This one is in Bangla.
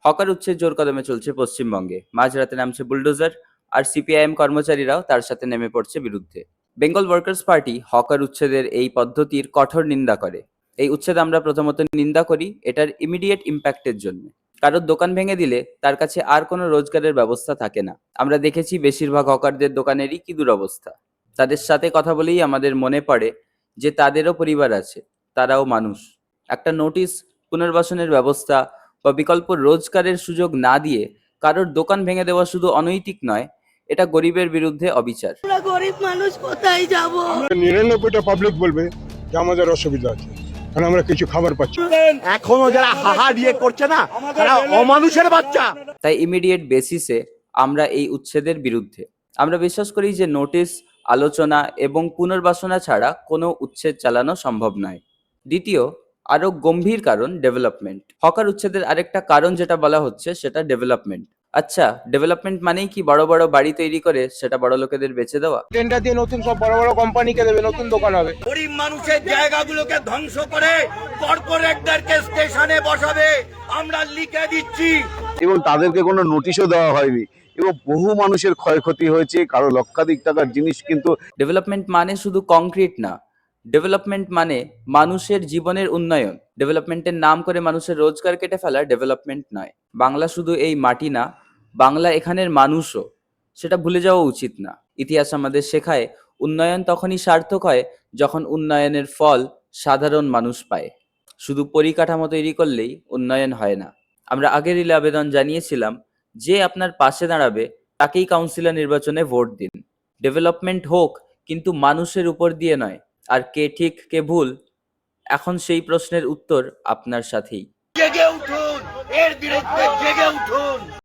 হকার উচ্ছেদ জোর কদমে চলছে পশ্চিমবঙ্গে। মাঝরাতে নামছে বুলডোজার, আর সিপিআইএম কর্মচারীরাও তার সাথে নেমে পড়ছে বিরুদ্ধে। বেঙ্গল ওয়ার্কার্স পার্টি হকার উচ্ছেদের এই পদ্ধতির কঠোর নিন্দা করে। এই উচ্ছেদ আমরা প্রথমত নিন্দা করি এটার ইমিডিয়েট ইম্প্যাক্টের জন্য। কারোর দোকান ভেঙে দিলে তার কাছে আর কোনো রোজগারের ব্যবস্থা থাকে না। আমরা দেখেছি বেশিরভাগ হকারদের দোকানেরই কি দুরবস্থা। তাদের সাথে কথা বলেই আমাদের মনে পড়ে যে তাদেরও পরিবার আছে, তারাও মানুষ। একটা নোটিশ, পুনর্বাসনের ব্যবস্থা বা বিকল্প রোজগারের সুযোগ না দিয়ে কারোর দোকান ভেঙে দেওয়া শুধু অনৈতিক নয়, এটা গরিবের বিরুদ্ধে অবিচার। আমরা গরিব মানুষ কোথায় যাব? 99টা পাবলিক বলবে যে আমাদের অসুবিধা আছে, কারণ আমরা কিছু খাবার পাচ্ছি। এখনো যারা হাহা দিয়ে করছে না, তারা অমানুষের বাচ্চা। তাই ইমিডিয়েট বেসিসে আমরা এই উচ্ছেদের বিরুদ্ধে। আমরা বিশ্বাস করি যে নোটিশ, আলোচনা এবং পুনর্বাসনা ছাড়া কোনো উচ্ছেদ চালানো সম্ভব নয়। দ্বিতীয়, আরো গম্ভীর কারণ ডেভেলপমেন্ট। হকার উচ্ছেদের আরেকটা কারণ যেটা বলা হচ্ছে সেটা ডেভেলপমেন্ট। আচ্ছা, ডেভেলপমেন্ট মানেই কি বড় বড় বাড়ি তৈরি করে সেটা বড় লোকেদের বেচে দেওয়া? টেন্ডার দিয়ে নতুন সব বড় বড় কোম্পানিকে দেবে, নতুন দোকান হবে। গরিব মানুষের জায়গাগুলোকে ধ্বংস করে কর্পোরেটদেরকে স্টেশনে বসাবে, আমরা লিখে দিচ্ছি। এবং তাদেরকে কোনো নোটিশও দেওয়া হয়নি এবং বহু মানুষের ক্ষয়ক্ষতি হয়েছে, কারো লক্ষাধিক টাকার জিনিস কিন্তু। ডেভেলপমেন্ট মানে শুধু কংক্রিট না, ডেভেলপমেন্ট মানে মানুষের জীবনের উন্নয়ন। ডেভেলপমেন্টের নাম করে মানুষের রোজগার কেটে ফেলা ডেভেলপমেন্ট নয়। বাংলা শুধু এই মাটি না, বাংলা এখানের মানুষও। সেটা ভুলে যাওয়া উচিত না। ইতিহাস আমাদের শেখায় উন্নয়ন তখনই সার্থক হয় যখন উন্নয়নের ফল সাধারণ মানুষ পায়। শুধু পরিকাঠামো তৈরি করলেই উন্নয়ন হয় না। আমরা আগের রিলে আবেদন জানিয়েছিলাম, যে আপনার পাশে দাঁড়াবে তাকেই কাউন্সিলর নির্বাচনে ভোট দিন। ডেভেলপমেন্ট হোক, কিন্তু মানুষের উপর দিয়ে নয়। আর কে ঠিক কে ভুল, এখন সেই প্রশ্নের উত্তর আপনার সাথেই। জেগে উঠুন, এর বিরুদ্ধে জেগে